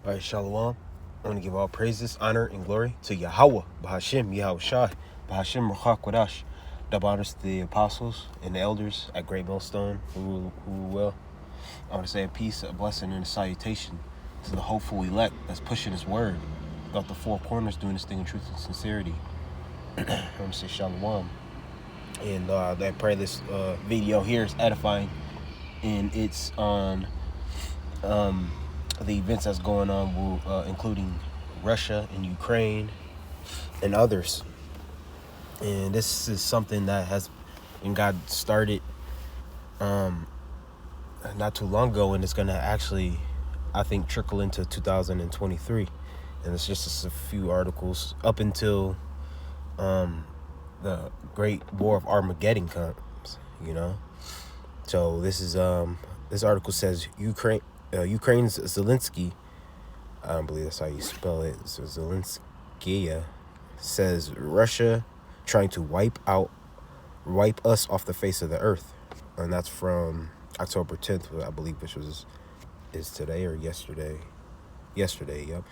All right, Shalom. I want to give all praises, honor, and glory to Yahweh, Bahashim, Yahweh Shai, Bahashim Ruach Kodash. That honors the apostles and the elders at Great Millstone who will. I want to say a peace, a blessing, and a salutation to the hopeful elect that's pushing his word about the four corners, doing this thing in truth and sincerity. I want to say Shalom. And I pray this video here is edifying, and it's on the events that's going on, including Russia and Ukraine and others. And this is something that has been God started not too long ago, and it's going to actually, I think, trickle into 2023. And it's just a few articles up until the Great War of Armageddon comes, you know. So this is this article says Ukraine's Zelensky, I don't believe that's how you spell it, so Zelensky says Russia trying to wipe us off the face of the earth. And that's from October 10th, I believe, which is today or yesterday. Yep.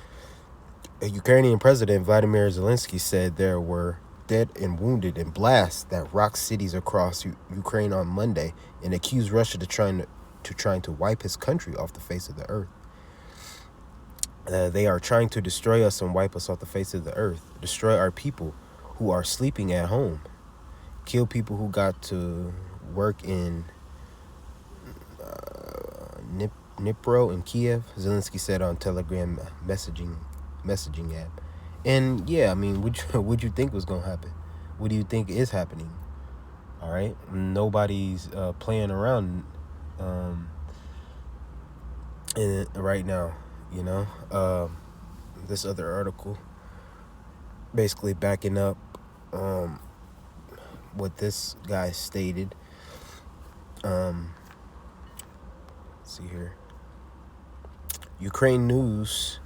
A Ukrainian president, Vladimir Zelensky, said there were dead and wounded in blasts that rocked cities across Ukraine on Monday, and accused Russia to trying to wipe his country off the face of the earth. They are trying to destroy us and wipe us off the face of the earth, destroy our people who are sleeping at home, kill people who got to work in Dnipro and Kiev, Zelensky said on Telegram messaging app. And yeah, I mean, what you think was gonna happen? What do you think is happening? All right, nobody's playing around right now, you know. This other article basically backing up what this guy stated. Let's see here. Ukraine News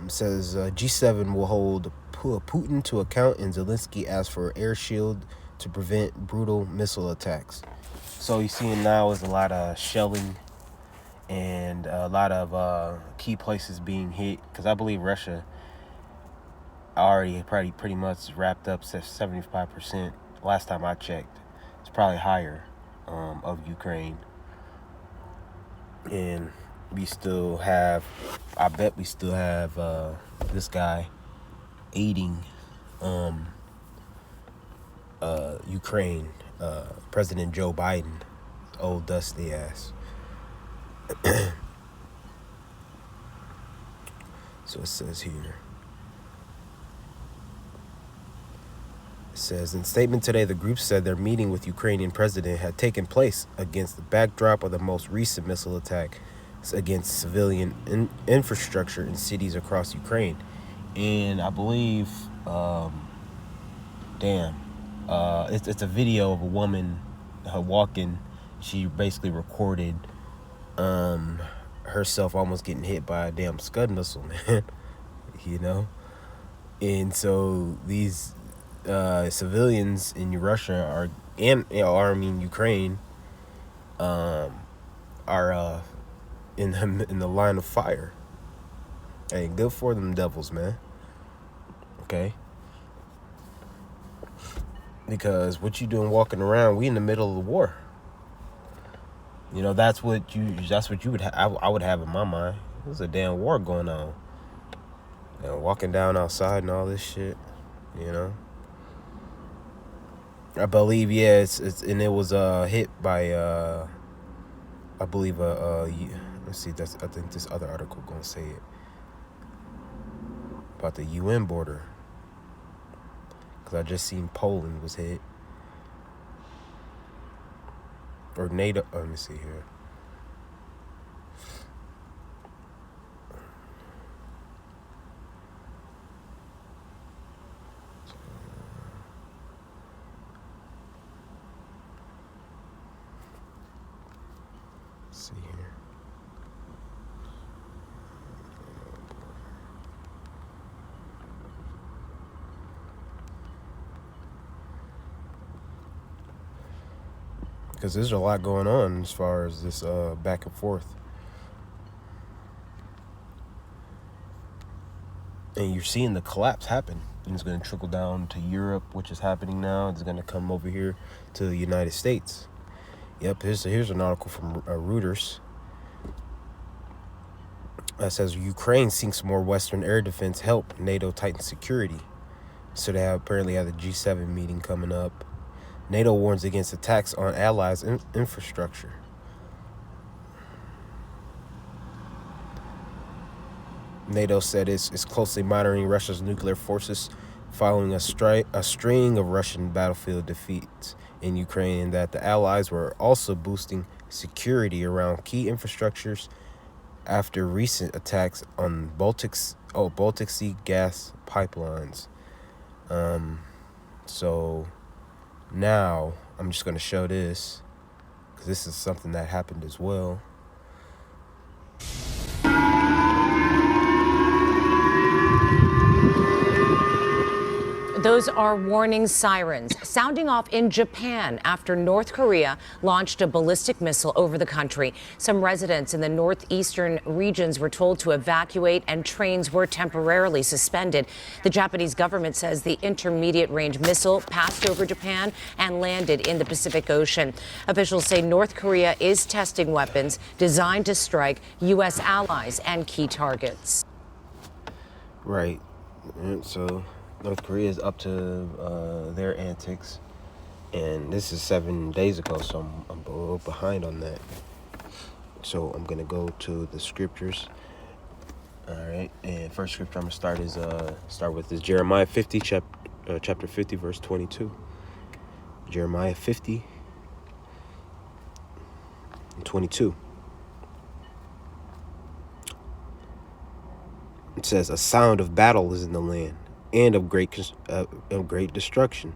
says G7 will hold Putin to account, and Zelensky asks for air shield to prevent brutal missile attacks. So you're seeing now is a lot of shelling and a lot of key places being hit, because I believe Russia already pretty much wrapped up 75%. Last time I checked, it's probably higher of Ukraine. And I bet we still have this guy aiding Ukraine, President Joe Biden, old dusty ass. So it says here. It says, in a statement today, the group said their meeting with Ukrainian president had taken place against the backdrop of the most recent missile attack against civilian infrastructure in cities across Ukraine. And I believe, it's a video of a woman walking. She basically recorded herself almost getting hit by a damn Scud missile, man. You know? And so these civilians in Russia Ukraine are in the line of fire. Hey, good for them devils, man. Okay? Because what you doing walking around? We in the middle of the war. You know, that's what you would I would have in my mind. There's a damn war going on. And walking down outside and all this shit, you know. I believe, yeah, it's and it was hit by I believe let's see, I think this other article gonna say it about the UN border, because I just seen Poland was hit, or NATO. Let me see here. See here. Because there's a lot going on as far as this back and forth. And you're seeing the collapse happen. And it's going to trickle down to Europe, which is happening now. It's going to come over here to the United States. Yep, here's an article from Reuters. It says Ukraine seeks more Western air defense help. NATO tightens security. So they apparently have the G7 meeting coming up. NATO warns against attacks on allies' infrastructure. NATO said it's closely monitoring Russia's nuclear forces following a string of Russian battlefield defeats in Ukraine, and that the allies were also boosting security around key infrastructures after recent attacks on Baltic Sea gas pipelines. So now I'm just going to show this because this is something that happened as well. Those are warning sirens sounding off in Japan after North Korea launched a ballistic missile over the country. Some residents in the northeastern regions were told to evacuate and trains were temporarily suspended. The Japanese government says the intermediate range missile passed over Japan and landed in the Pacific Ocean. Officials say North Korea is testing weapons designed to strike U.S. allies and key targets. Right. So North Korea is up to their antics, and this is 7 days ago, so I'm a little behind on that. So I'm gonna go to the scriptures. All right, and first scripture I'm gonna start with is Jeremiah 50, chapter 50, verse 22. Jeremiah 50 and 22. It says, "A sound of battle is in the land, and of great destruction."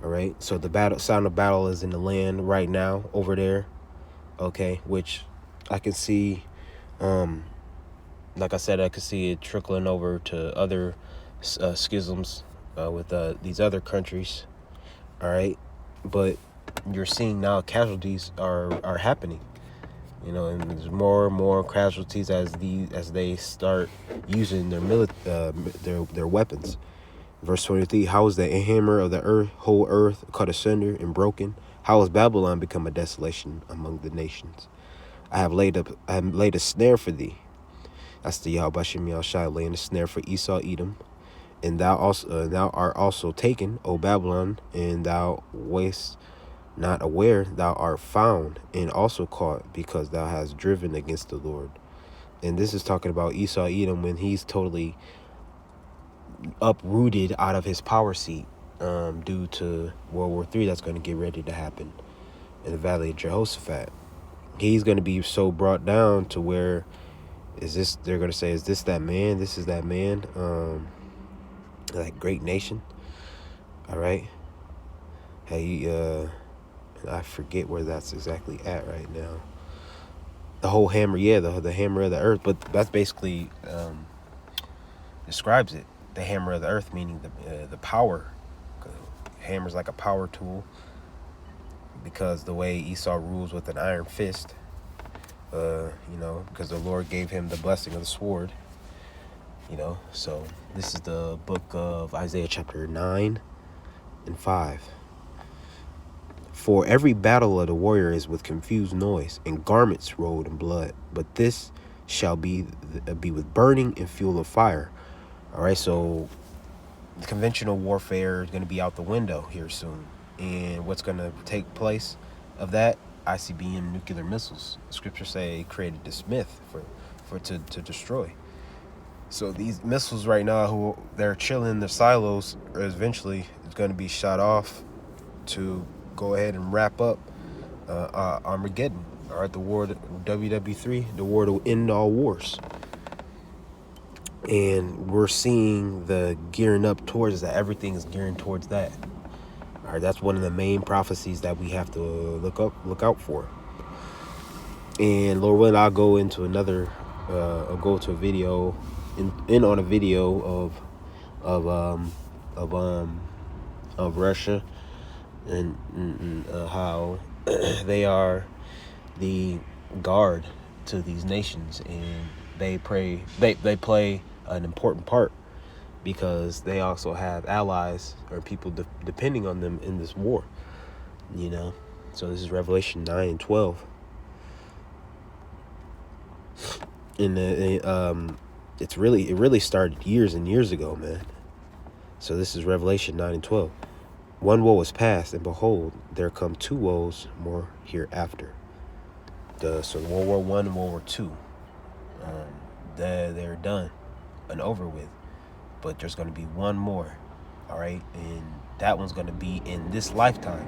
All right, so the sound of battle is in the land right now over there. Okay, which I can see. Like I said, I could see it trickling over to other schisms with these other countries. All right, but you're seeing now casualties are happening. You know, and there's more and more casualties as they start using their weapons. Verse 23: "How is the hammer of the whole earth cut asunder and broken? How has Babylon become a desolation among the nations? I have laid a snare for thee." That's the Yahweh Shem Yahushai laying a snare for Esau, Edom, and thou art also taken, O Babylon, and thou wast not aware, thou art found and also caught, because thou hast driven against the Lord. And this is talking about Esau, Edom, when he's totally uprooted out of his power seat due to World War III that's going to get ready to happen in the Valley of Jehoshaphat. He's going to be so brought down to where they're going to say, is this that man? This is that man, that great nation. All right. Hey, I forget where that's exactly at right now. The whole hammer, the hammer of the earth, but that's basically describes it. The hammer of the earth, meaning the power. Hammer's like a power tool, because the way Esau rules with an iron fist, because the Lord gave him the blessing of the sword. So this is the book of Isaiah chapter 9 and 5. "For every battle of the warrior is with confused noise, and garments rolled in blood. But this shall be with burning and fuel of fire." All right, so the conventional warfare is going to be out the window here soon. And what's going to take place of that? ICBM nuclear missiles. The scriptures say it created this myth to destroy. So these missiles right now, they're chilling in their silos, eventually it's going to be shot off to go ahead and wrap up Armageddon. All right, the war, WW3, the war to end all wars. And we're seeing the gearing up towards that. Everything is gearing towards that. All right, that's one of the main prophecies that we have to look out for. And Lord willing, I'll go into I'll go to a video, on a video of Russia and how they are the guard to these nations, and they play an important part because they also have allies or people depending on them in this war, you know. So this is Revelation 9 and 12. And it really started years and years ago, man. So this is Revelation 9 and 12. One woe is past, and behold, there come two woes more hereafter. So World War I and World War II, they're done and over with. But there's going to be one more, all right? And that one's going to be in this lifetime.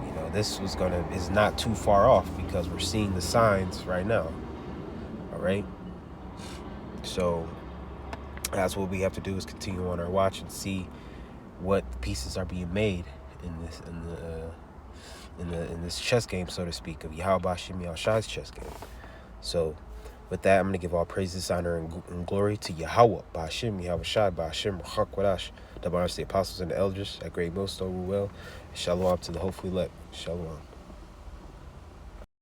You know, this is not too far off because we're seeing the signs right now, all right? So that's what we have to do, is continue on our watch and see what pieces are being made in this chess game, so to speak, of Yahweh Bashim Yahushai's chess game. So with that, I'm going to give all praises, honor, and glory to Yahweh Bashim Yahushai Bashim Ruach Kodash, the apostles and the elders at Great Millstone, Ruel, and Shalom to the hopefully elect. Shalom.